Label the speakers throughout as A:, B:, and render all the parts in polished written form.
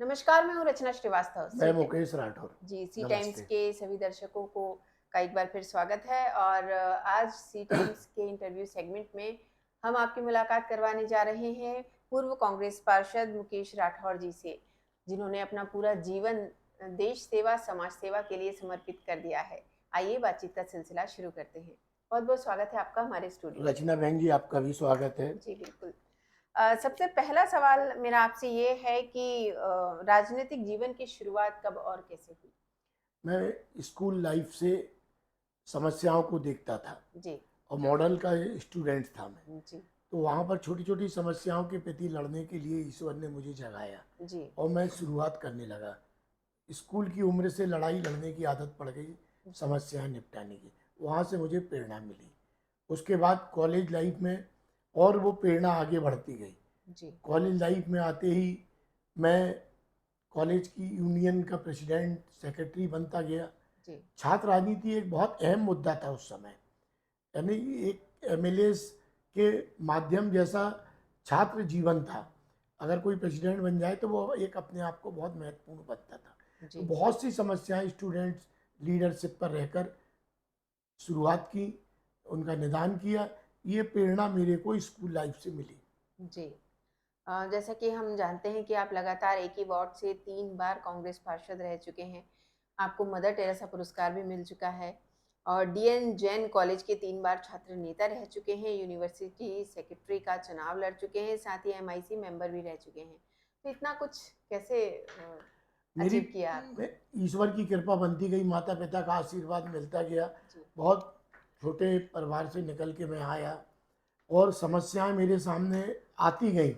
A: नमस्कार, मैं हूँ रचना श्रीवास्तव।
B: मैं मुकेश राठौर।
A: जी, सी टाइम्स
B: नमस्ते।
A: के सभी दर्शकों को का एक बार फिर स्वागत है और आज सी टाइम्स के इंटरव्यू सेगमेंट में हम आपकी मुलाकात करवाने जा रहे हैं पूर्व कांग्रेस पार्षद मुकेश राठौर जी से, जिन्होंने अपना पूरा जीवन देश सेवा, समाज सेवा के लिए समर्पित कर दिया है। आइए बातचीत का सिलसिला शुरू करते हैं। बहुत-बहुत स्वागत है आपका हमारे स्टूडियो में।
B: रचना बहन जी, आपका भी स्वागत है।
A: जी, बिल्कुल। सबसे पहला सवाल मेरा आपसे ये है कि राजनीतिक जीवन की शुरुआत कब और कैसे हुई?
B: मैं स्कूल लाइफ से समस्याओं को देखता था
A: जी,
B: और मॉडल का स्टूडेंट था मैं।
A: जी,
B: तो वहाँ पर छोटी-छोटी समस्याओं के प्रति लड़ने के लिए ईश्वर ने मुझे जगाया
A: जी,
B: और मैं शुरुआत करने लगा। स्कूल की उम्र से लड़ाई लड़ने की आदत पड़ गई,
A: जी,
B: समस्याएं निपटाने की। वहाँ से मुझे प्रेरणा मिली। उसके बाद कॉलेज लाइफ में और वो प्रेरणा आगे बढ़ती गई।
A: जी,
B: कॉलेज लाइफ में आते ही मैं कॉलेज की यूनियन का प्रेसिडेंट सेक्रेटरी बनता गया।
A: जी,
B: छात्र राजनीति एक बहुत अहम मुद्दा था उस समय। यानी एक एमएलए के माध्यम जैसा छात्र जीवन था। अगर कोई प्रेसिडेंट बन जाए तो वो एक अपने आप को बहुत महत्वपूर्ण बनता था। तो
A: जी,
B: बहुत सी समस्याएं स्टूडेंट्स लीडरशिप पर रहकर शुरुआत की, उनका निदान किया। ये प्रेरणा मेरे को स्कूल लाइफ से मिली।
A: जी। जैसा कि हम जानते हैं कि आप लगातार एक ही वार्ड से 3 बार कांग्रेस पार्षद रह चुके हैं। आपको मदर टेरेसा पुरस्कार भी मिल चुका है और डीएन जैन कॉलेज के 3 बार छात्र नेता रह चुके हैं, यूनिवर्सिटी सेक्रेटरी का चुनाव लड़ चुके हैं, साथ ही एमआईसी मेंबर भी रह चुके हैं। तो इतना कुछ कैसे
B: मेरी
A: अचीव किया आपने?
B: ईश्वर की कृपा बनती गई, माता पिता का आशीर्वाद मिलता गया।
A: जी,
B: बहुत छोटे परिवार से निकल के मैं आया और समस्याएं मेरे सामने आती गई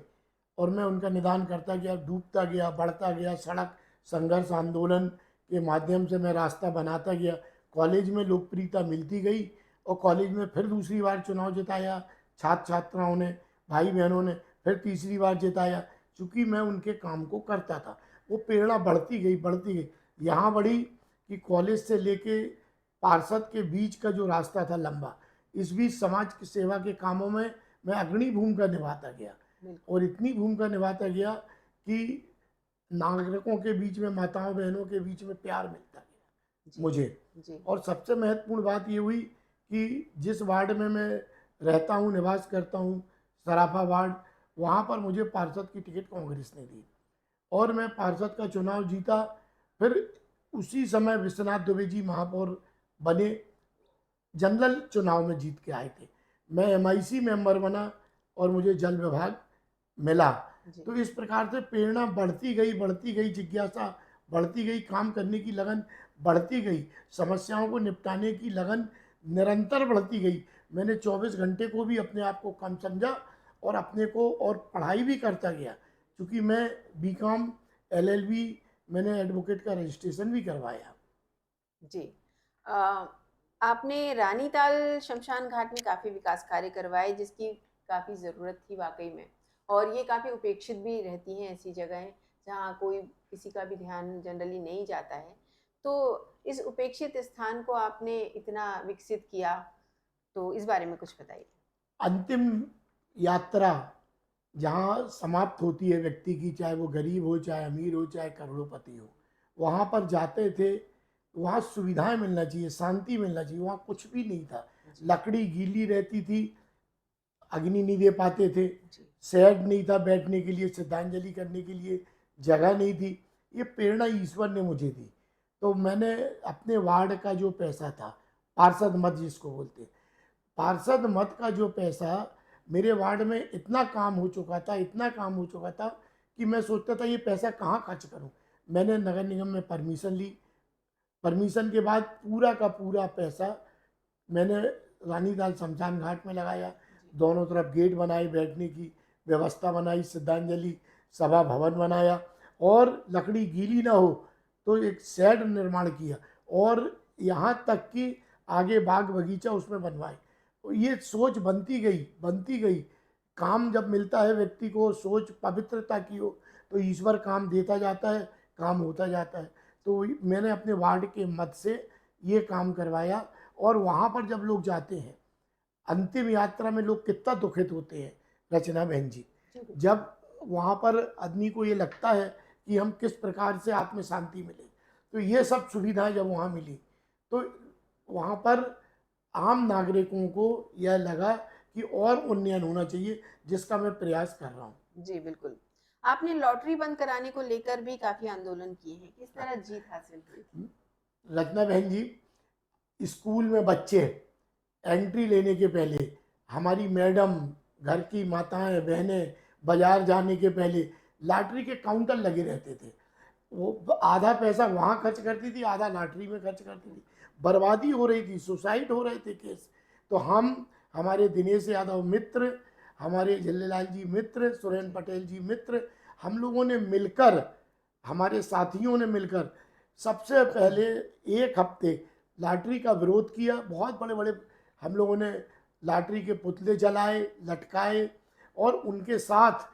B: और मैं उनका निदान करता गया, डूबता गया, बढ़ता गया। सड़क संघर्ष आंदोलन के माध्यम से मैं रास्ता बनाता गया। कॉलेज में लोकप्रियता मिलती गई और कॉलेज में फिर दूसरी बार चुनाव जिताया छात्र छात्राओं ने, भाई बहनों ने। फिर तीसरी बार जिताया, चूँकि मैं उनके काम को करता था। वो प्रेरणा बढ़ती गई, बढ़ती गई। यहाँ बढ़ी कि कॉलेज से लेके पार्षद के बीच का जो रास्ता था लंबा, इस बीच समाज की सेवा के कामों में मैं अग्रणी भूमिका निभाता गया
A: बिल्कुल।
B: और इतनी भूमिका निभाता गया कि नागरिकों के बीच में, माताओं बहनों के बीच में प्यार मिलता गया
A: जी,
B: मुझे।
A: जी,
B: और सबसे महत्वपूर्ण बात ये हुई कि जिस वार्ड में मैं रहता हूँ, निवास करता हूँ, सराफा वार्ड, वहाँ पर मुझे पार्षद की टिकट कांग्रेस ने दी और मैं पार्षद का चुनाव जीता। फिर उसी समय विश्वनाथ दुबे जी महापौर बने, जनरल चुनाव में जीत के आए थे। मैं एमआईसी मेंबर बना और मुझे जल विभाग मिला।
A: जी,
B: तो इस प्रकार से प्रेरणा बढ़ती गई, जिज्ञासा बढ़ती गई, काम करने की लगन बढ़ती गई, समस्याओं को निपटाने की लगन निरंतर बढ़ती गई। मैंने 24 घंटे को भी अपने आप को कम समझा और अपने को और पढ़ाई भी करता गया, क्योंकि मैं बीकॉम एलएलबी, मैंने एडवोकेट का रजिस्ट्रेशन भी करवाया।
A: जी। अ, आपने रानीताल शमशान घाट में काफ़ी विकास कार्य करवाए जिसकी काफ़ी ज़रूरत थी वाक़ई में और ये काफ़ी उपेक्षित भी रहती हैं ऐसी जगहें, जहाँ कोई किसी का भी ध्यान जनरली नहीं जाता है। तो इस उपेक्षित स्थान को आपने इतना विकसित किया, तो इस बारे में कुछ बताइए?
B: अंतिम यात्रा जहाँ समाप्त होती है व्यक्ति की, चाहे वो गरीब हो, चाहे अमीर हो, चाहे करोड़पति हो, वहाँ पर जाते थे। वहाँ सुविधाएं मिलना चाहिए, शांति मिलना चाहिए, वहाँ कुछ भी नहीं था।
A: जी,
B: लकड़ी गीली रहती थी, अग्नि नहीं दे पाते थे।
A: जी,
B: शेड नहीं था बैठने के लिए, श्रद्धांजलि करने के लिए जगह नहीं थी। ये प्रेरणा ईश्वर ने मुझे दी। तो मैंने अपने वार्ड का जो पैसा था, पार्षद मत जिसको बोलते, पार्षद मत का जो पैसा, मेरे वार्ड में इतना काम हो चुका था, इतना काम हो चुका था कि मैं सोचता था ये पैसा कहाँ खर्च करूँ। मैंने नगर निगम में परमिशन ली। परमिशन के बाद पूरा का पूरा पैसा मैंने रानीताल शमशान घाट में लगाया।
A: जी,
B: दोनों तरफ गेट बनाए, बैठने की व्यवस्था बनाई, श्रद्धांजलि सभा भवन बनाया और लकड़ी गीली ना हो तो एक शेड निर्माण किया और यहाँ तक कि आगे बाग बगीचा उसमें बनवाए। तो ये सोच बनती गई। काम जब मिलता है व्यक्ति को, सोच पवित्रता की हो, तो ईश्वर काम देता जाता है, काम होता जाता है। तो मैंने अपने वार्ड के मत से ये काम करवाया और वहाँ पर जब लोग जाते हैं, अंतिम यात्रा में लोग कितना दुखित होते हैं, रचना बहन जी।
A: जी, बिल्कुल।
B: जब वहाँ पर आदमी को ये लगता है कि हम किस प्रकार से आत्म शांति मिले। तो ये सब सुविधाएं जब वहाँ मिली तो वहाँ पर आम नागरिकों को यह लगा कि और उन्नयन होना चाहिए, जिसका मैं प्रयास कर रहा हूँ।
A: जी, बिल्कुल। आपने लॉटरी बंद कराने को लेकर भी काफ़ी आंदोलन किए हैं। किस तरह जीत हासिल हुई थी?
B: रचना बहन जी, स्कूल में बच्चे एंट्री लेने के पहले, हमारी मैडम, घर की माताएं बहनें बाजार जाने के पहले लॉटरी के काउंटर लगे रहते थे। वो आधा पैसा वहाँ खर्च करती थी, आधा लॉटरी में खर्च करती थी। बर्बादी हो रही थी, सुसाइड हो रहे थे केस। तो हम, हमारे दिनेश यादव मित्र, हमारे झल्लेलाल जी मित्र, सुरेन
A: जी,
B: पटेल जी मित्र, हम लोगों ने मिलकर, हमारे साथियों ने मिलकर सबसे पहले एक हफ्ते लॉटरी का विरोध किया। बहुत बड़े बड़े हम लोगों ने लॉटरी के पुतले जलाए, लटकाए, और उनके साथ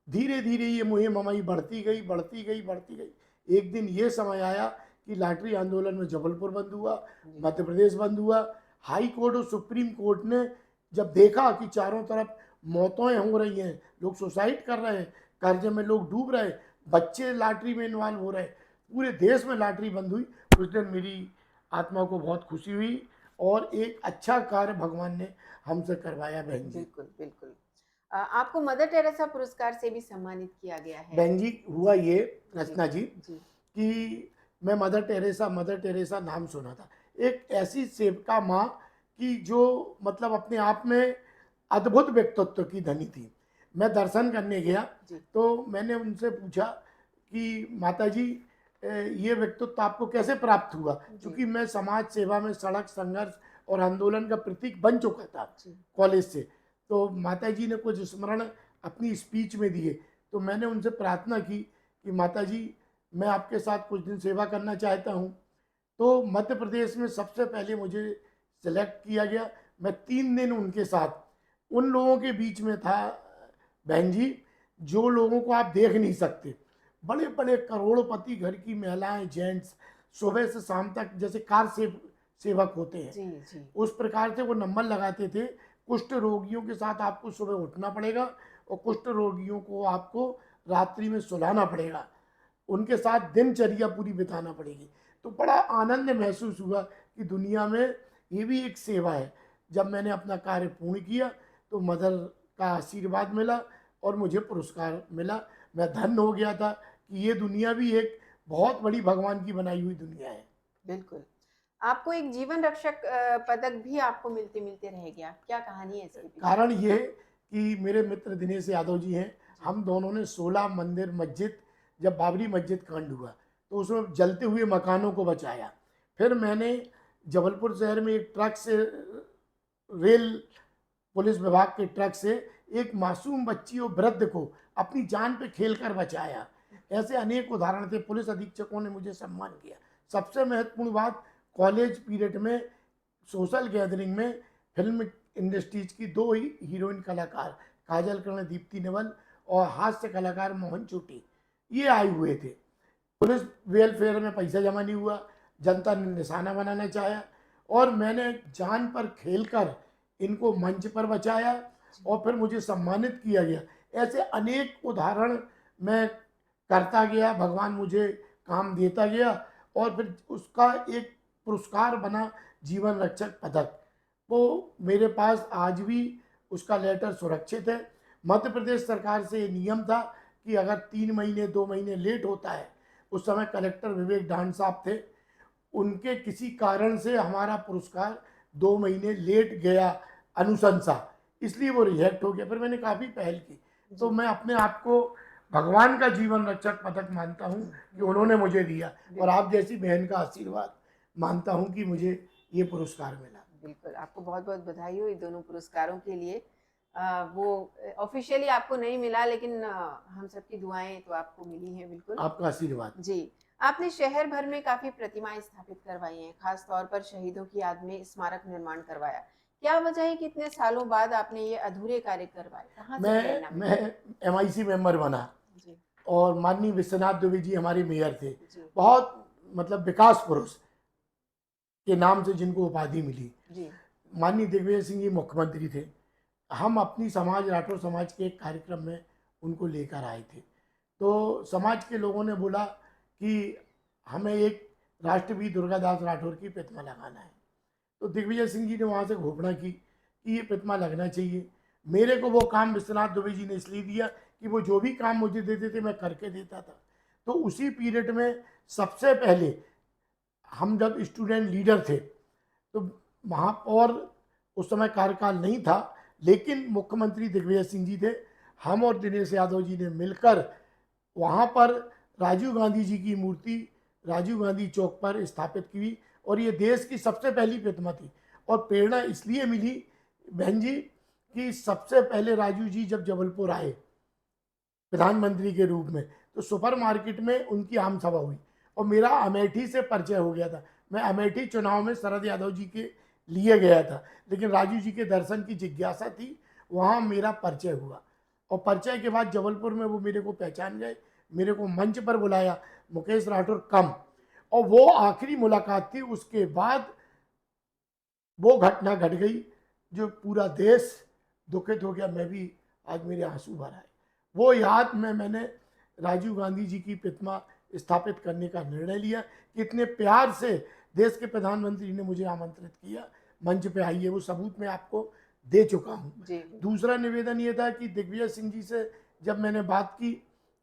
B: धीरे धीरे ये मुहिम हमारी बढ़ती गई, बढ़ती गई, बढ़ती गई। एक दिन ये समय आया कि लॉटरी आंदोलन में जबलपुर बंद हुआ,
A: जी,
B: मध्य प्रदेश बंद हुआ। हाई कोर्ट और सुप्रीम कोर्ट ने जब देखा कि चारों तरफ मौतें हो रही हैं, लोग सुसाइड कर रहे हैं, कर्जे में लोग डूब रहे हैं, बच्चे लॉटरी में इन्वॉल्व हो रहे हैं, पूरे देश में लॉटरी बंद हुई, उस दिन मेरी आत्मा को बहुत खुशी हुई और एक अच्छा कार्य भगवान ने हमसे करवाया बहन जी।
A: बिल्कुल, बिल्कुल। आपको मदर टेरेसा पुरस्कार से भी सम्मानित किया गया है।
B: बहन जी, हुआ
A: जी,
B: ये
A: जी,
B: रचना जी
A: जी,
B: कि मैं मदर टेरेसा नाम सुना था। एक ऐसी सेविका माँ कि जो मतलब अपने आप में अद्भुत व्यक्तित्व की धनी थी। मैं दर्शन करने गया
A: जी,
B: तो मैंने उनसे पूछा कि माता जी, ये व्यक्तित्व आपको कैसे प्राप्त हुआ?
A: जी,
B: क्योंकि मैं समाज सेवा में सड़क संघर्ष और आंदोलन का प्रतीक बन चुका था
A: जी,
B: कॉलेज से। तो माता जी ने कुछ स्मरण अपनी स्पीच में दिए। तो मैंने उनसे प्रार्थना की कि माता जी, मैं आपके साथ कुछ दिन सेवा करना चाहता हूँ। तो मध्य प्रदेश में सबसे पहले मुझे सेलेक्ट किया गया। मैं 3 दिन उनके साथ उन लोगों के बीच में था बहन जी, जो लोगों को आप देख नहीं सकते। बड़े बड़े करोड़पति घर की महिलाएं, जेंट्स, सुबह से शाम तक जैसे सेवक होते हैं,
A: जी, जी,
B: उस प्रकार से वो नंबर लगाते थे। कुष्ठ रोगियों के साथ आपको सुबह उठना पड़ेगा और कुष्ठ रोगियों को आपको रात्रि में सुलाना पड़ेगा, उनके साथ दिनचर्या पूरी बिताना पड़ेगी। तो बड़ा आनंद महसूस हुआ कि दुनिया में ये भी एक सेवा है। जब मैंने अपना कार्य पूर्ण किया तो मदर का आशीर्वाद मिला और मुझे पुरस्कार मिला। मैं धन्य हो गया था कि ये दुनिया भी एक बहुत बड़ी भगवान की बनाई हुई दुनिया है।
A: बिल्कुल। आपको एक जीवन रक्षक पदक भी आपको मिलते-मिलते रह गया। क्या कहानी है इसके पीछे?
B: कारण ये कि मेरे मित्र दिनेश यादव जी हैं,
A: जी,
B: हम दोनों ने 16 मंदिर मस्जिद, जब बाबरी मस्जिद कांड हुआ तो उसमें जलते हुए मकानों को बचाया। फिर मैंने जबलपुर शहर में एक ट्रक से, रेल पुलिस विभाग के ट्रक से, एक मासूम बच्ची और वृद्ध को अपनी जान पे खेल कर बचाया। ऐसे अनेक उदाहरण थे। पुलिस अधीक्षकों ने मुझे सम्मान किया। सबसे महत्वपूर्ण बात, कॉलेज पीरियड में सोशल गैदरिंग में फिल्म इंडस्ट्रीज की 2 ही हीरोइन कलाकार, काजल कर्ण, दीप्ति नेवल, और हास्य कलाकार मोहन चोटी, ये आए हुए थे। पुलिस वेलफेयर में पैसा जमा नहीं हुआ, जनता ने निशाना बनाना चाहा और मैंने जान पर खेलकर इनको मंच पर बचाया
A: जी,
B: और फिर मुझे सम्मानित किया गया। ऐसे अनेक उदाहरण मैं करता गया, भगवान मुझे काम देता गया और फिर उसका एक पुरस्कार बना जीवन रक्षक पदक। वो मेरे पास आज भी उसका लेटर सुरक्षित है। मध्य प्रदेश सरकार से ये नियम था कि अगर 3 महीने 2 महीने लेट होता है, उस समय कलेक्टर विवेक डांड साहब थे, उनके किसी कारण से हमारा पुरस्कार 2 महीने लेट गया अनुशंसा, इसलिए वो रिजेक्ट हो गया। फिर मैंने काफ़ी पहल की। तो
A: जी।
B: मैं अपने आप को भगवान का जीवन रक्षक पदक मानता हूँ कि
A: बिल्कुल,
B: उन्होंने मुझे दिया, और
A: बिल्कुल,
B: आप जैसी बहन का आशीर्वाद मानता हूँ कि मुझे ये पुरस्कार मिला।
A: बिल्कुल। आपको बहुत-बहुत बधाई हो इन दोनों पुरस्कारों के लिए। वो ऑफ़िशियली आपको नहीं मिला लेकिन हम सबकी दुआएँ तो आपको मिली हैं बिल्कुल।
B: आपका आशीर्वाद।
A: जी। आपने शहर भर में काफ़ी प्रतिमाएँ स्थापित करवाई हैं, ख़ास तौर पर शहीदों की याद में स्मारक निर्माण करवाया। क्या वजह है कि इतने सालों बाद आपने ये अधूरे कार्य करवाए? कहाँ से प्रेरणा
B: मैं
A: मिली?
B: एमआईसी मेंबर बना
A: जी,
B: और माननीय विश्वनाथ दुबे जी हमारे मेयर थे।
A: जी,
B: बहुत मतलब विकास पुरुष के नाम से जिनको उपाधि मिली।
A: जी,
B: माननीय दिग्विजय सिंह जी मुख्यमंत्री थे। हम अपनी समाज, राठौर समाज के एक कार्यक्रम में उनको लेकर आए थे। तो समाज के लोगों ने बोला कि हमें एक राष्ट्रवीर दुर्गादास राठौर की प्रतिमा लगाना है। तो दिग्विजय सिंह जी ने वहाँ से घोषणा की कि ये प्रतिमा लगना चाहिए। मेरे को वो काम विश्वनाथ दुबे जी ने इसलिए दिया कि वो जो भी काम मुझे देते थे मैं करके देता था। तो उसी पीरियड में सबसे पहले हम जब स्टूडेंट लीडर थे तो महापौर उस समय कार्यकाल नहीं था, लेकिन मुख्यमंत्री दिग्विजय सिंह जी थे। हम और दिनेश यादव जी ने मिलकर वहाँ पर राजीव गांधी जी की मूर्ति राजीव गांधी चौक पर स्थापित की और ये देश की सबसे पहली प्रतिमा थी। और प्रेरणा इसलिए मिली बहन जी कि सबसे पहले राजीव जी जब जबलपुर आए प्रधानमंत्री के रूप में, तो सुपर मार्केट में उनकी आम सभा हुई और मेरा अमेठी से परिचय हो गया था। मैं अमेठी चुनाव में शरद यादव जी के लिए गया था, लेकिन राजीव जी के दर्शन की जिज्ञासा थी, वहाँ मेरा परिचय हुआ। और परिचय के बाद जबलपुर में वो मेरे को पहचान गए, मेरे को मंच पर बुलाया, मुकेश राठौर कम। और वो आखिरी मुलाकात थी। उसके बाद वो घटना घट गई जो पूरा देश दुखित हो गया। मैं भी आज मेरे आंसू भर आए। वो याद में मैंने राजीव गांधी जी की प्रतिमा स्थापित करने का निर्णय लिया कि इतने प्यार से देश के प्रधानमंत्री ने मुझे आमंत्रित किया, मंच पे आइए, वो सबूत मैं आपको दे चुका हूँ।
A: जी, बिल्कुल।
B: दूसरा निवेदन ये था कि दिग्विजय सिंह जी से जब मैंने बात की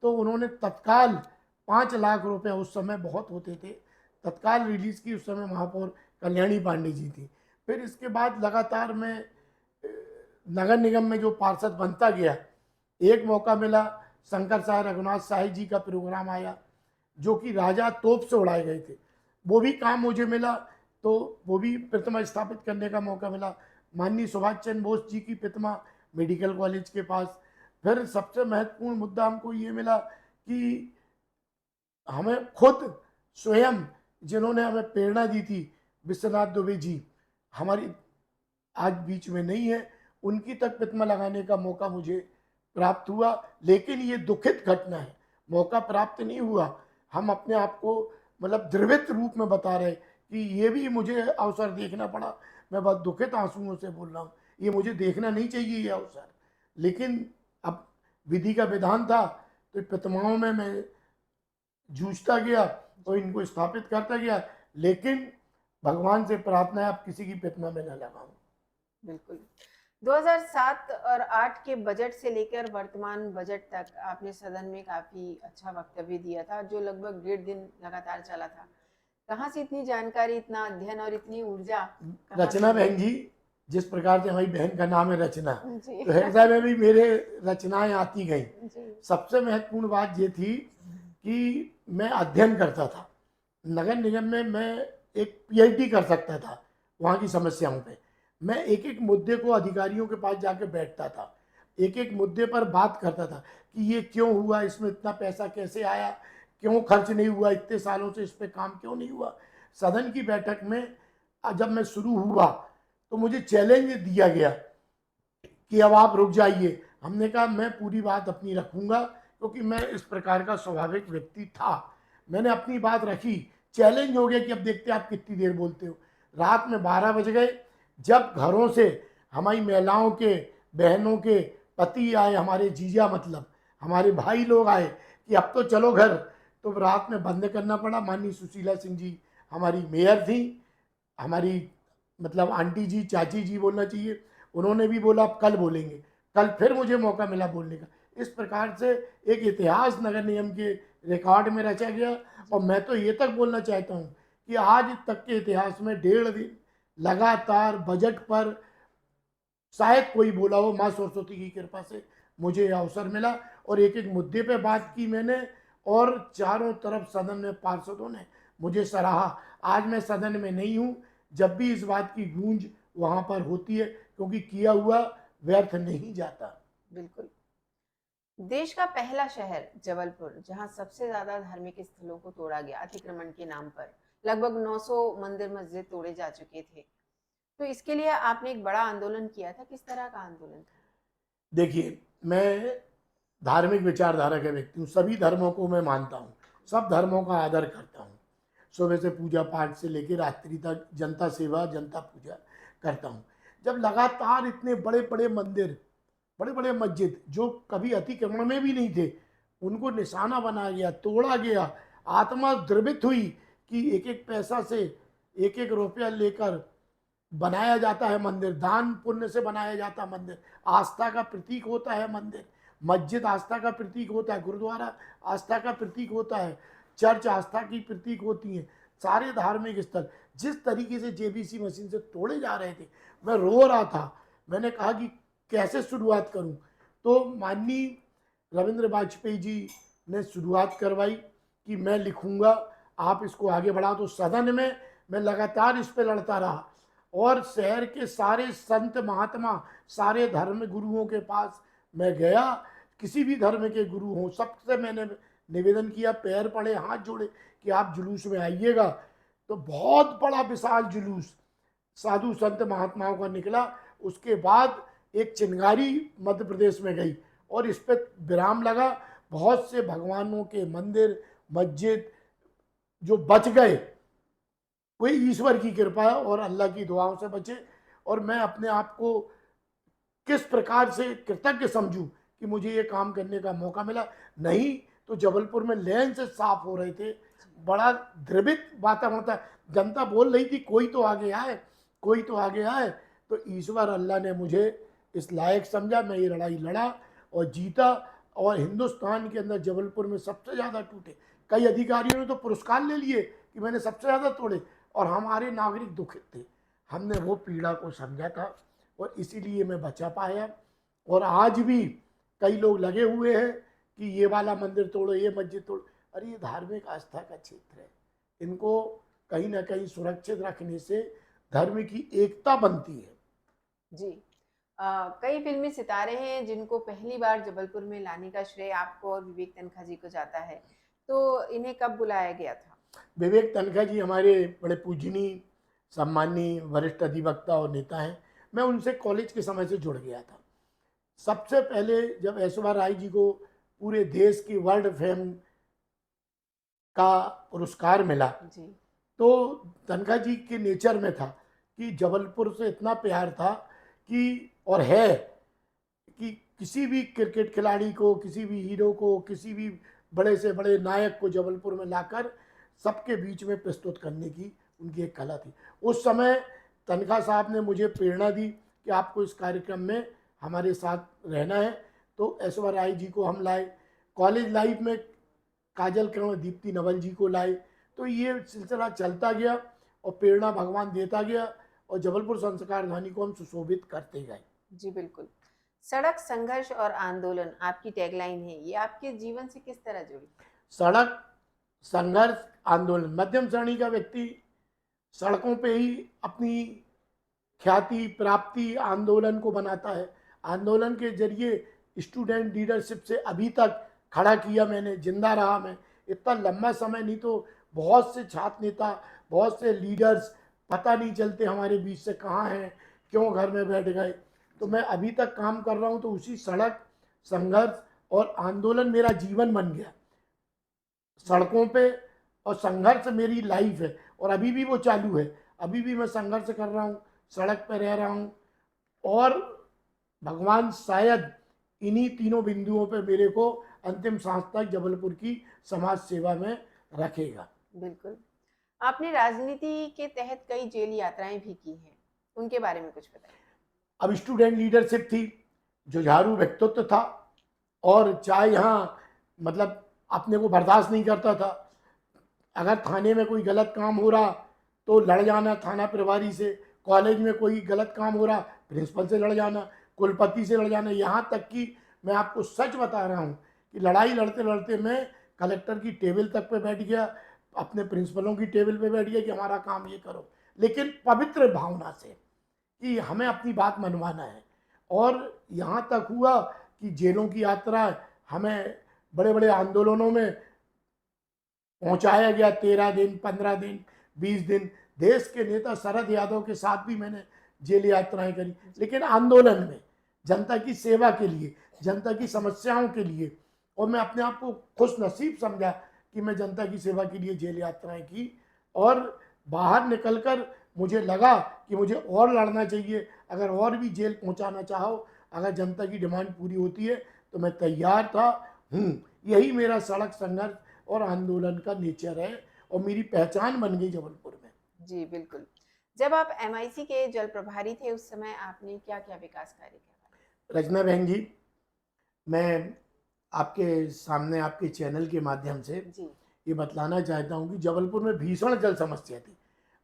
B: तो उन्होंने तत्काल 5 लाख रुपए, उस समय बहुत होते थे, तत्काल रिलीज की। उस समय महापौर कल्याणी पांडे जी थी। फिर इसके बाद लगातार मैं नगर निगम में जो पार्षद बनता गया, एक मौका मिला, शंकर साय रघुनाथ साहिब जी का प्रोग्राम आया जो कि राजा तोप से उड़ाए गए थे, वो भी काम मुझे मिला, तो वो भी प्रतिमा स्थापित करने का मौका मिला। माननीय सुभाष चंद्र बोस जी की प्रतिमा मेडिकल कॉलेज के पास। फिर सबसे महत्वपूर्ण मुद्दा हमको ये मिला कि हमें खुद स्वयं जिन्होंने हमें प्रेरणा दी थी, विश्वनाथ दुबे जी, हमारी आज बीच में नहीं है, उनकी तक प्रतिमा लगाने का मौका मुझे प्राप्त हुआ। लेकिन ये दुखित घटना है, मौका प्राप्त नहीं हुआ। हम अपने आप को मतलब द्रवित रूप में बता रहे कि ये भी मुझे अवसर देखना पड़ा। मैं बहुत दुखित आंसुओं से बोल रहा हूँ, ये मुझे देखना नहीं चाहिए ये अवसर, लेकिन अब विधि का विधान था। तो प्रतिमाओं में मैं जूझता गया और इनको स्थापित करता गया, लेकिन भगवान से प्रार्थना है अब किसी की प्रतिमा में न लगाऊं।
A: बिल्कुल। 2007 और 8 के बजट से लेकर वर्तमान बजट तक आपने सदन में काफ़ी अच्छा वक्तव्य दिया था, जो लगभग 1.5 दिन लगातार चला था। कहाँ से इतनी जानकारी, इतना अध्ययन और इतनी ऊर्जा कहाँ से
B: रचना बहन
A: मिली?
B: जी, जिस प्रकार से हमारी बहन का नाम है रचना,
A: जी।
B: तो हृदय में भी मेरे रचनाएं आती गईं।
A: जी।
B: सबसे महत्वपूर्ण बात ये थी कि मैं अध्ययन करता था। नगर निगम में मैं एक पीएचडी कर सकता था वहाँ की समस्याओं पे। मैं एक एक मुद्दे को अधिकारियों के पास जाके बैठता था, एक एक मुद्दे पर बात करता था कि ये क्यों हुआ, इसमें इतना पैसा कैसे आया, क्यों खर्च नहीं हुआ, इतने सालों से इस पे काम क्यों नहीं हुआ। सदन की बैठक में जब मैं शुरू हुआ तो मुझे चैलेंज दिया गया कि अब आप रुक जाइए। हमने कहा मैं पूरी बात अपनी रखूंगा, क्योंकि मैं इस प्रकार का स्वाभाविक व्यक्ति था। मैंने अपनी बात रखी, चैलेंज हो गया कि अब देखते आप कितनी देर बोलते हो। रात में 12 बज गए, जब घरों से हमारी महिलाओं के, बहनों के पति आए, हमारे जीजा मतलब हमारे भाई लोग आए कि अब तो चलो घर, तो रात में बंद करना पड़ा। माननीय सुशीला सिंह जी हमारी मेयर थी, हमारी मतलब आंटी जी, चाची जी बोलना चाहिए, उन्होंने भी बोला अब कल बोलेंगे। कल फिर मुझे मौका मिला बोलने का। इस प्रकार से एक इतिहास नगर निगम के रिकॉर्ड में रचा गया। और मैं तो ये तक बोलना चाहता हूँ कि आज तक के इतिहास में 1.5 दिन लगातार बजट पर शायद कोई बोला हो, माँ सरस्वती की कृपा से मुझे ये अवसर मिला और एक एक मुद्दे पे बात की मैंने। और चारों तरफ सदन में पार्षदों ने मुझे सराहा। आज मैं सदन में नहीं हूँ, जब भी इस बात की गूंज वहाँ पर होती है, क्योंकि किया हुआ व्यर्थ नहीं जाता।
A: बिल्कुल। देश का पहला शहर जबलपुर, जहां सबसे ज्यादा धार्मिक स्थलों को तोड़ा गया अतिक्रमण के नाम पर, लगभग 900 मंदिर मस्जिद तोड़े जा चुके थे। तो इसके लिए आपने एक बड़ा आंदोलन किया था, किस तरह का आंदोलन था?
B: देखिए, मैं धार्मिक विचारधारा का व्यक्ति हूँ, सभी धर्मों को मैं मानता हूँ, सब धर्मों का आदर करता हूँ। सुबह से पूजा पाठ से लेकर रात्रि तक जनता सेवा, जनता पूजा करता हूँ। जब लगातार इतने बड़े बड़े मंदिर, बड़े बड़े मस्जिद जो कभी अतिक्रमण में भी नहीं थे, उनको निशाना बनाया गया, तोड़ा गया। आत्मा द्रवित हुई कि एक एक पैसा से, एक एक रुपया लेकर बनाया जाता है मंदिर, दान पुण्य से बनाया जाता है मंदिर, आस्था का प्रतीक होता है मंदिर, मस्जिद आस्था का प्रतीक होता है, गुरुद्वारा आस्था का प्रतीक होता है, चर्च आस्था की प्रतीक होती है। सारे धार्मिक स्थल जिस तरीके से जेबीसी मशीन से तोड़े जा रहे थे, मैं रो रहा था। मैंने कहा कि कैसे शुरुआत करूं, तो माननीय रविंद्र वाजपेयी जी ने शुरुआत करवाई कि मैं लिखूंगा, आप इसको आगे बढ़ाओ। तो सदन में मैं लगातार इस पे लड़ता रहा और शहर के सारे संत महात्मा, सारे धर्म गुरुओं के पास मैं गया। किसी भी धर्म के गुरु हों, सबसे मैंने निवेदन किया, पैर पड़े, हाथ जोड़े कि आप जुलूस में आइएगा। तो बहुत बड़ा विशाल जुलूस साधु संत महात्माओं का निकला। उसके बाद एक चिंगारी मध्य प्रदेश में गई और इस पर विराम लगा। बहुत से भगवानों के मंदिर, मस्जिद जो बच गए, वही ईश्वर की कृपा है और अल्लाह की दुआओं से बचे। और मैं अपने आप को किस प्रकार से कृतज्ञ समझूं कि मुझे ये काम करने का मौका मिला। नहीं तो जबलपुर में लेन से साफ हो रहे थे, बड़ा द्रवित वातावरण था, जनता बोल रही थी कोई तो आगे आए, कोई तो आगे आए। तो ईश्वर अल्लाह ने मुझे इस लायक समझा, मैं ये लड़ाई लड़ा और जीता। और हिंदुस्तान के अंदर जबलपुर में सबसे ज़्यादा टूटे, कई अधिकारियों ने तो पुरस्कार ले लिए कि मैंने सबसे ज़्यादा तोड़े, और हमारे नागरिक दुखित थे। हमने वो पीड़ा को समझा था और इसीलिए मैं बचा पाया। और आज भी कई लोग लगे हुए हैं कि ये वाला मंदिर तोड़ो, ये मस्जिद तोड़ो। अरे ये धार्मिक आस्था का क्षेत्र है, इनको कहीं ना कहीं सुरक्षित रखने से धर्म की एकता बनती है।
A: जी। कई फिल्मी सितारे हैं जिनको पहली बार जबलपुर में लाने का श्रेय आपको और विवेक तनखा जी को जाता है। तो इन्हें कब बुलाया गया था?
B: विवेक तनखा जी हमारे बड़े पूजनीय, सम्मानीय, वरिष्ठ अधिवक्ता और नेता हैं। मैं उनसे कॉलेज के समय से जुड़ गया था। सबसे पहले जब ऐश्वर्या राय जी को पूरे देश की वर्ल्ड फेम का पुरस्कार मिला,
A: जी।
B: तो तनखा जी के नेचर में था कि जबलपुर से इतना प्यार था कि, और है, कि किसी भी क्रिकेट खिलाड़ी को, किसी भी हीरो को, किसी भी बड़े से बड़े नायक को जबलपुर में लाकर सबके बीच में प्रस्तुत करने की उनकी एक कला थी। उस समय तनखा साहब ने मुझे प्रेरणा दी कि आपको इस कार्यक्रम में हमारे साथ रहना है। तो ऐश्वर्या राय जी को हम लाए, कॉलेज लाइफ में काजल कर्ण, दीप्ति नवल जी को लाए। तो ये सिलसिला चलता गया और प्रेरणा भगवान देता गया और जबलपुर संस्कार धानी को हम सुशोभित करते गए।
A: जी बिल्कुल। सड़क संघर्ष और आंदोलन आपकी टैगलाइन है, ये आपके जीवन से किस तरह जुड़ी?
B: सड़क संघर्ष आंदोलन, मध्यम श्रेणी का व्यक्ति सड़कों पे ही अपनी ख्याति प्राप्ति आंदोलन को बनाता है। आंदोलन के जरिए स्टूडेंट लीडरशिप से अभी तक खड़ा किया मैंने, जिंदा रहा मैं। इतना लंबा समय नहीं तो बहुत से छात्र नेता, बहुत से लीडर्स पता नहीं चलते हमारे बीच से कहाँ हैं, क्यों घर में बैठ गए। तो मैं अभी तक काम कर रहा हूँ। तो उसी सड़क संघर्ष और आंदोलन मेरा जीवन बन गया, सड़कों पे, और संघर्ष मेरी लाइफ है और अभी भी वो चालू है। अभी भी मैं संघर्ष कर रहा हूँ, सड़क पर रह रहा हूँ। और भगवान शायद इन्हीं तीनों बिंदुओं पे मेरे को अंतिम सांस तक जबलपुर की समाज सेवा में रखेगा।
A: बिल्कुल। आपने राजनीति के तहत कई जेल यात्राएं भी की हैं, उनके बारे में कुछ बताइए।
B: अब स्टूडेंट लीडरशिप थी, जुझारू व्यक्तित्व था, और चाहे यहाँ मतलब अपने को बर्दाश्त नहीं करता था। अगर थाने में कोई गलत काम हो रहा तो लड़ जाना थाना प्रभारी से, कॉलेज में कोई गलत काम हो रहा प्रिंसिपल से लड़ जाना, कुलपति से लड़ जाना। यहाँ तक कि मैं आपको सच बता रहा हूँ कि लड़ाई लड़ते लड़ते मैं कलेक्टर की टेबल तक पे बैठ गया, अपने प्रिंसिपलों की टेबल पे बैठ गया कि हमारा काम ये करो, लेकिन पवित्र भावना से कि हमें अपनी बात मनवाना है। और यहाँ तक हुआ कि जेलों की यात्रा हमें बड़े बड़े आंदोलनों में पहुंचाया गया, 13 दिन, 15 दिन, 20 दिन। देश के नेता शरद यादव के साथ भी मैंने जेल यात्राएं करी, लेकिन आंदोलन में, जनता की सेवा के लिए, जनता की समस्याओं के लिए। और मैं अपने आप को खुश नसीब समझा कि मैं जनता की सेवा के लिए जेल यात्राएं की। और बाहर निकलकर मुझे लगा कि मुझे और लड़ना चाहिए। अगर और भी जेल पहुंचाना चाहो, अगर जनता की डिमांड पूरी होती है तो मैं तैयार था। यही मेरा सड़क संघर्ष और आंदोलन का नेचर है और मेरी पहचान बन गई जबलपुर में।
A: जी, बिल्कुल। जब आप एमआईसी के जल प्रभारी थे, उस समय आपने क्या-क्या विकास कार्य करवाए?
B: रचना बहन जी, मैं आपके सामने आपके चैनल के माध्यम से
A: जी,
B: ये बतलाना चाहता हूँ कि जबलपुर में भीषण जल समस्या थी।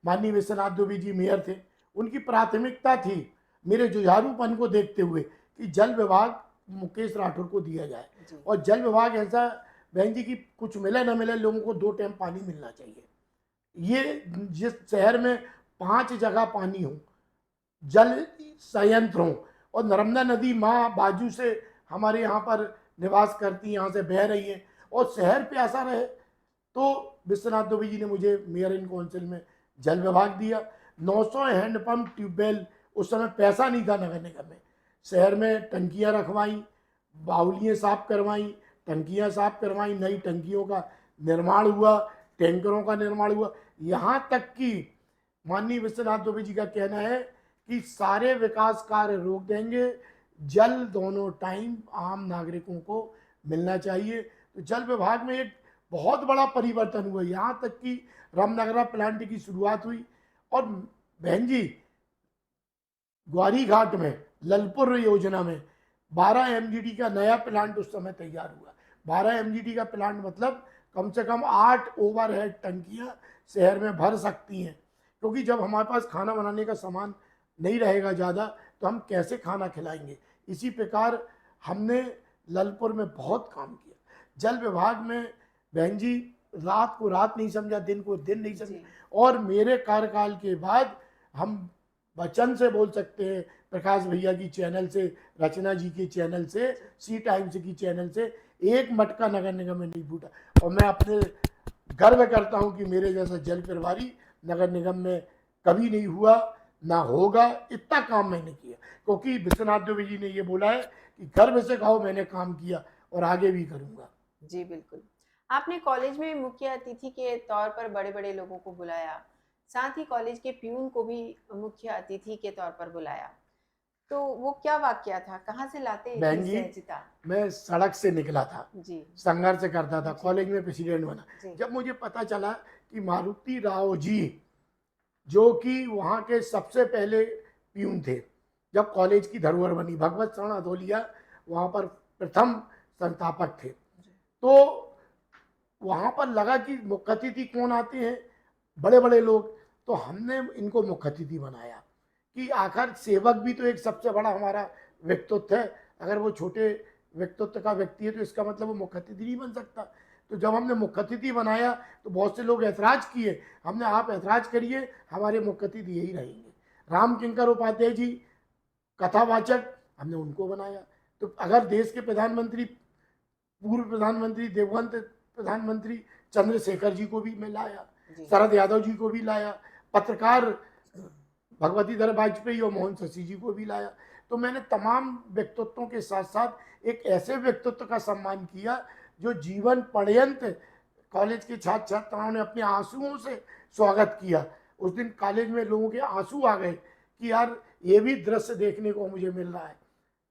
B: माननीय विश्वनाथ दुबे जी मेयर थे, उनकी प्राथमिकता थी मेरे जुझारूपन को देखते हुए कि जल विभाग मुकेश राठौर को दिया जाए।
A: जी,
B: और जल विभाग ऐसा बहन जी कि कुछ मिले न मिले लोगों को 2 टाइम पानी मिलना चाहिए। ये जिस शहर में 5 जगह पानी हो, जल संयंत्र हों और नर्मदा नदी माँ बाजू से हमारे यहाँ पर निवास करती है, यहाँ से बह रही है और शहर प्यासा रहे, तो विश्वनाथ दुबे जी ने मुझे मेयर इन काउंसिल में जल विभाग दिया। 900 हैंडपंप ट्यूबवेल, उस समय पैसा नहीं था नगर निगम में, शहर में टंकियाँ रखवाई, बाउलियाँ साफ करवाई, टंकियाँ साफ करवाई, नई टंकियों का निर्माण हुआ, टैंकरों का निर्माण हुआ। यहाँ तक कि माननीय विश्वनाथ दुबे जी का कहना है कि सारे विकास कार्य रोक देंगे, जल दोनों टाइम आम नागरिकों को मिलना चाहिए। तो जल विभाग में एक बहुत बड़ा परिवर्तन हुआ, यहाँ तक कि रामनगरा प्लांट की शुरुआत हुई। और बहन जी, ग्वारी घाट में ललपुर योजना में 12 एमजीडी का नया प्लांट उस समय तैयार हुआ। 12 एमजीडी का प्लांट मतलब कम से कम 8 ओवरहेड टंकियां शहर में भर सकती हैं, क्योंकि जब हमारे पास खाना बनाने का सामान नहीं रहेगा ज़्यादा तो हम कैसे खाना खिलाएंगे। इसी प्रकार हमने ललपुर में बहुत काम किया। जल विभाग में बहन जी, रात को रात नहीं समझा, दिन को दिन नहीं समझा।
A: जी,
B: और मेरे कार्यकाल के बाद हम वचन से बोल सकते हैं, प्रकाश भैया की चैनल से, रचना जी के चैनल से, सी टाइम्स की चैनल से, एक मटका नगर निगम में नहीं फूटा। और मैं अपने गर्व करता हूं कि मेरे जैसा जल प्रभारी नगर निगम में कभी नहीं हुआ, ना होगा। इतना काम मैंने किया क्योंकि विश्वनाथ दुबे जी ने ये बोला है कि गर्व से कहो मैंने काम किया और आगे भी करूंगा।
A: जी, बिल्कुल। आपने कॉलेज में मुख्य अतिथि के तौर पर बड़े-बड़े लोगों को बुलाया, साथ ही कॉलेज के प्यून को भी मुख्य अतिथि के तौर पर बुलाया। तो वो क्या वाक़या था? कहाँ से लाते इतनी
B: बहन जी,
A: सहजता?
B: मैं सड़क से निकला था,
A: जी,
B: संघर्ष करता था,
A: जी,
B: कॉलेज में प्रेसिडेंट बना।
A: जी,
B: जब मुझे पता चला कि मारुति राव जी, जो कि वहाँ के सबसे पहले प्यून थे, जब कॉलेज की धरोहर बनी, भगवत शरण अधोलिया वहाँ पर प्रथम संस्थापक थे,
A: जी,
B: तो वहाँ पर लगा कि मुख्य अतिथि कौन आते हैं, बड़े बड़े लोग। तो हमने इनको मुख्य अतिथि बनाया कि आखिर सेवक भी तो एक सबसे बड़ा हमारा व्यक्तित्व है। अगर वो छोटे व्यक्तित्व का व्यक्ति है तो इसका मतलब वो मुख्य अतिथि नहीं बन सकता। तो जब हमने मुख्य अतिथि बनाया तो बहुत से लोग ऐतराज किए। हमने, आप ऐतराज करिए, हमारे मुख्य अतिथि यही रहेंगे। राम किंकर उपाध्याय जी कथावाचक, हमने उनको बनाया। तो अगर देश के प्रधानमंत्री, पूर्व प्रधानमंत्री देवगंत, प्रधानमंत्री चंद्रशेखर जी को भी मैं लाया,
A: जी,
B: शरद यादव जी को भी लाया, पत्रकार भगवती धर वाजपेयी और मोहन शशि जी को भी लाया। तो मैंने तमाम व्यक्तित्वों के साथ साथ एक ऐसे व्यक्तित्व का सम्मान किया जो जीवन पर्यंत कॉलेज के छात्र छात्राओं ने अपने आंसुओं से स्वागत किया। उस दिन कॉलेज में लोगों के आंसू आ गए कि यार ये भी दृश्य देखने को मुझे मिल रहा है।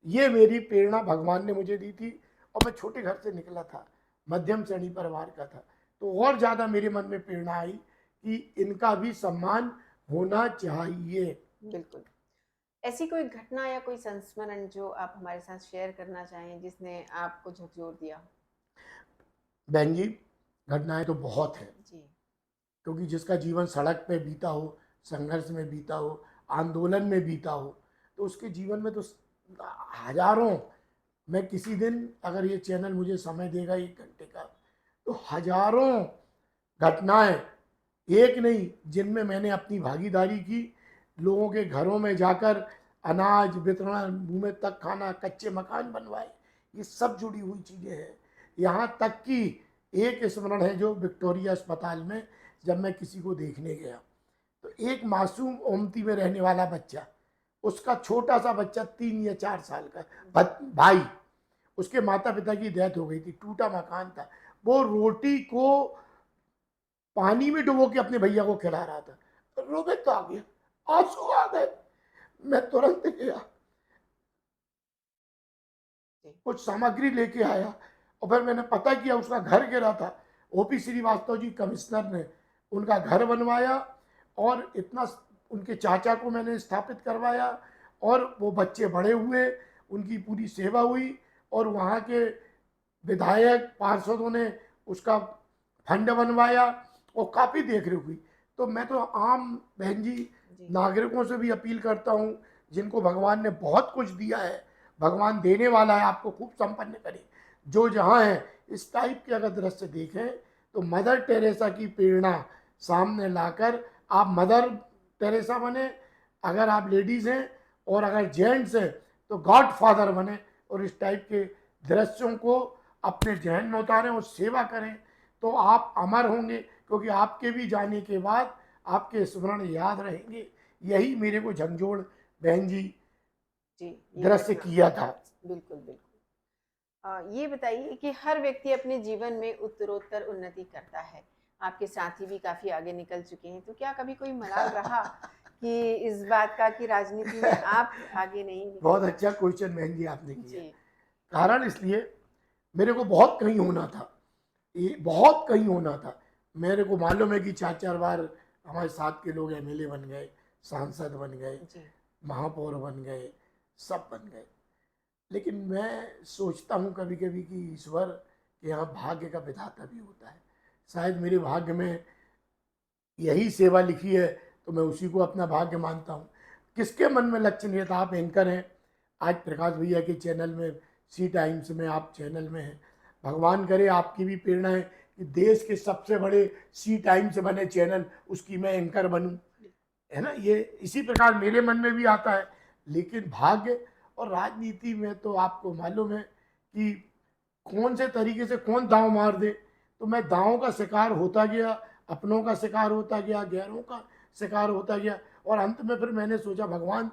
B: ये मेरी प्रेरणा भगवान ने मुझे दी थी। और मैं छोटे घर से निकला था, मध्यम श्रेणी परिवार का था, तो और ज़्यादा मेरे मन में प्रेरणा आई कि इनका भी सम्मान होना चाहिए।
A: बिल्कुल। ऐसी कोई घटना या कोई संस्मरण जो आप हमारे साथ शेयर करना चाहें, जिसने आपको झकझोर दिया?
B: बहन जी, घटनाएं तो बहुत हैं,
A: जी,
B: क्योंकि जिसका जीवन सड़क पे बीता हो, संघर्ष में बीता हो, आंदोलन में बीता हो, तो उसके जीवन में तो हजारों, मैं किसी दिन अगर ये चैनल मुझे समय देगा 1 घंटे का, तो हजारों घटनाएं, एक नहीं, जिनमें मैंने अपनी भागीदारी की। लोगों के घरों में जाकर अनाज वितरण, मुंह में तक खाना, कच्चे मकान बनवाए, ये सब जुड़ी हुई चीज़ें हैं। यहाँ तक कि एक स्मरण है जो विक्टोरिया अस्पताल में जब मैं किसी को देखने गया, तो एक मासूम ओमती में रहने वाला बच्चा, उसका छोटा सा बच्चा 3 या 4 साल का भाई, उसके माता पिता की डेथ हो गई थी, टूटा मकान था, वो रोटी को पानी में डुबो के अपने भैया को खिला रहा था। रोबे तो आ गया, आंसू आ गए। मैं तुरंत गया,
A: जी,
B: कुछ सामग्री लेके आया और फिर मैंने पता किया उसका घर गिरा था। ओपी श्रीवास्तव जी कमिश्नर ने उनका घर बनवाया और इतना उनके चाचा को मैंने स्थापित करवाया और वो बच्चे बड़े हुए, उनकी पूरी सेवा हुई और वहाँ के विधायक पार्षदों ने उसका फंड बनवाया और काफ़ी देख रेख हुई। तो मैं तो आम बहन जी
A: जी।
B: नागरिकों से भी अपील करता हूँ जिनको भगवान ने बहुत कुछ दिया है, भगवान देने वाला है, आपको खूब संपन्न करे। जो जहाँ है इस टाइप के अगर दृश्य देखें तो मदर टेरेसा की प्रेरणा सामने लाकर आप मदर टेरेसा बने, अगर आप लेडीज़ हैं और अगर जेंट्स हैं तो गॉड फादर बने और इस टाइप के दृश्यों को अपने जहन में उतारें और सेवा करें तो आप अमर होंगे, क्योंकि आपके भी जाने के बाद आपके स्मरण याद रहेंगे। यही मेरे को झंझोड़ बहन जी
A: जी, ये
B: दृश्य
A: घटना
B: किया था।
A: बिल्कुल, बिल्कुल। ये बताइए कि हर व्यक्ति अपने जीवन में उत्तरोत्तर उन्नति करता है। आपके साथी भी काफ़ी आगे निकल चुके हैं, तो क्या कभी कोई मलाल रहा कि इस बात का कि राजनीति में आप आगे नहीं निकल
B: बहुत
A: पाए?
B: अच्छा क्वेश्चन बहन जी आपने किया।
A: जी,
B: कारण इसलिए मेरे को बहुत कहीं होना था, ये बहुत कहीं होना था। मेरे को मालूम है कि 4-4 बार हमारे साथ के लोग एमएलए बन गए, सांसद बन गए,
A: जी,
B: महापौर बन गए, सब बन गए। लेकिन मैं सोचता हूँ कभी-कभी कि ईश्वर के यहाँ भाग्य का विधाता भी होता है। शायद मेरे भाग्य में यही सेवा लिखी है तो मैं उसी को अपना भाग्य मानता हूँ। किसके मन में लक्ष्य नहीं था? आप एंकर हैं, आज प्रकाश भैया के चैनल में, सी टाइम्स में आप चैनल में हैं। भगवान करे आपकी भी प्रेरणा है कि देश के सबसे बड़े सी टाइम्स बने चैनल, उसकी मैं एंकर बनूँ, है ना? ये इसी प्रकार मेरे मन में भी आता है। लेकिन भाग्य और राजनीति में तो आपको मालूम है कि कौन से तरीके से कौन दांव मार दे। तो मैं दांव का शिकार होता गया, अपनों का शिकार होता गया, गैरों का शिकार होता गया और अंत में फिर मैंने सोचा भगवान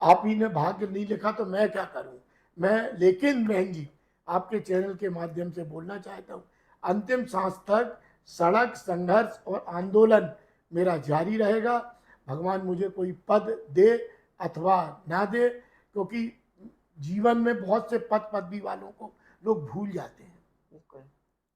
B: आप ही ने भाग्य नहीं लिखा तो मैं क्या करूं। मैं लेकिन बहन जी आपके चैनल के माध्यम से बोलना चाहता हूं, अंतिम सांस तक सड़क संघर्ष और आंदोलन मेरा जारी रहेगा। भगवान मुझे कोई पद दे अथवा ना दे, क्योंकि जीवन में बहुत से पद पदवी वालों को लोग भूल जाते हैं
A: बिल्कुल।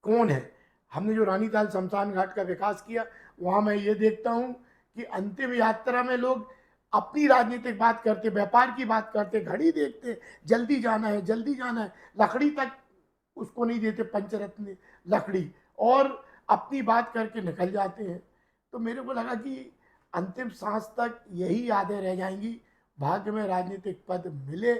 B: कौन है। हमने जो रानीताल शमशान घाट का विकास किया वहाँ मैं ये देखता हूँ कि अंतिम यात्रा में लोग अपनी राजनीतिक बात करते, व्यापार की बात करते, घड़ी देखते, जल्दी जाना है, जल्दी जाना है, लकड़ी तक उसको नहीं देते, पंचरत्न लकड़ी, और अपनी बात करके निकल जाते हैं। तो मेरे को लगा कि अंतिम सांस तक यही यादें रह जाएंगी। भाग्य में राजनीतिक पद मिले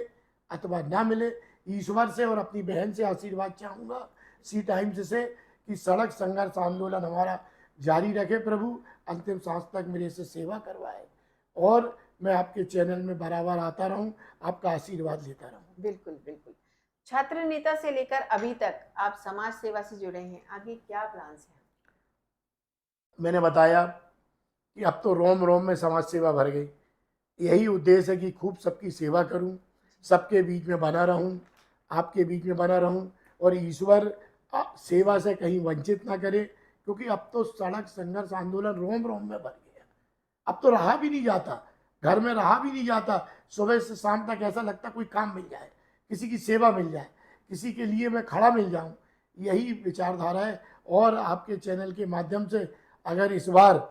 B: अथवा ना मिले, ईश्वर से और अपनी बहन से आशीर्वाद चाहूँगा, सी टाइम्स से, कि सड़क संघर्ष आंदोलन हमारा जारी रखे प्रभु, अंतिम सांस तक मेरे से सेवा करवाए और मैं आपके चैनल में बराबर आता रहूं, आपका आशीर्वाद लेता रहूं।
A: बिल्कुल, बिल्कुल। छात्र नेता से लेकर अभी तक आप समाज सेवा से जुड़े हैं, आगे क्या प्लान्स हैं?
B: मैंने बताया कि अब तो रोम रोम में समाज सेवा भर गई। यही उद्देश्य है कि खूब सबकी सेवा करूं, सबके बीच में बना रहूं, आपके बीच में बना रहूं और ईश्वर सेवा से कहीं वंचित ना करे, क्योंकि अब तो सड़क संघर्ष आंदोलन रोम रोम में भर गया। अब तो रहा भी नहीं जाता, घर में रहा भी नहीं जाता। सुबह से शाम तक ऐसा लगता कोई काम मिल जाए, किसी की सेवा मिल जाए, किसी के लिए मैं खड़ा मिल जाऊं, यही विचारधारा है। और आपके चैनल के माध्यम से अगर इस बार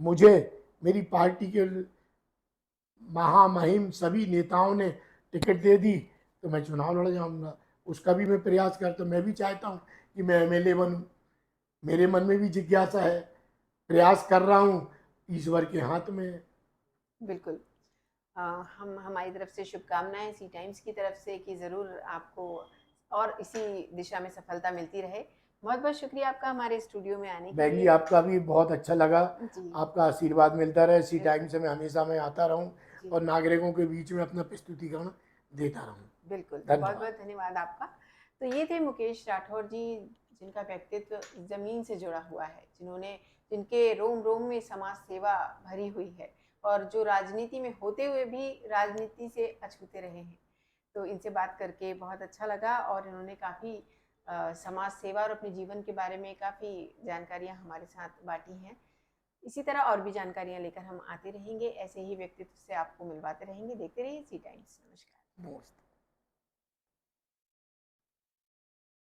B: मुझे मेरी पार्टी के महामहिम सभी नेताओं ने टिकट दे दी तो मैं चुनाव लड़ जाऊंगा। उसका भी मैं प्रयास करता हूँ, मैं भी चाहता हूँ कि मैं एमएलए बनूं। मेरे मन में भी जिज्ञासा है, प्रयास कर रहा हूँ, ईश्वर के हाथ में है।
A: बिल्कुल। हम हमारी तरफ से शुभकामनाएँ सी टाइम्स की तरफ से कि ज़रूर आपको और इसी दिशा में सफलता मिलती रहे। बहुत-बहुत शुक्रिया आपका हमारे स्टूडियो में आने के
B: बहन जी
A: लिए।
B: आपका भी बहुत अच्छा लगा,
A: जी,
B: आपका आशीर्वाद मिलता रहे, सी टाइम
A: बिल्कुल।
B: से मैं हमेशा मैं आता रहूं
A: जी,
B: और नागरिकों के बीच में अपना प्रस्तुतिकरण देता रहूं।
A: बिल्कुल।
B: धन्यवाद।
A: बहुत-बहुत धन्यवाद आपका। तो ये थे मुकेश राठौर जी, जिनका व्यक्तित्व ज़मीन से जुड़ा हुआ है, जिनके रोम-रोम में समाज सेवा भरी हुई है और जो राजनीति में होते हुए भी राजनीति से अछूते रहे हैं। तो इनसे बात करके बहुत अच्छा लगा और इन्होंने काफ़ी समाज सेवा और अपने जीवन के बारे में काफ़ी जानकारियाँ हमारे साथ बाँटी हैं। इसी तरह और भी जानकारियाँ लेकर हम आते रहेंगे, ऐसे ही व्यक्तित्व से आपको मिलवाते रहेंगे। देखते रहिए सी टाइम्स। नमस्कार।
B: नमस्ते।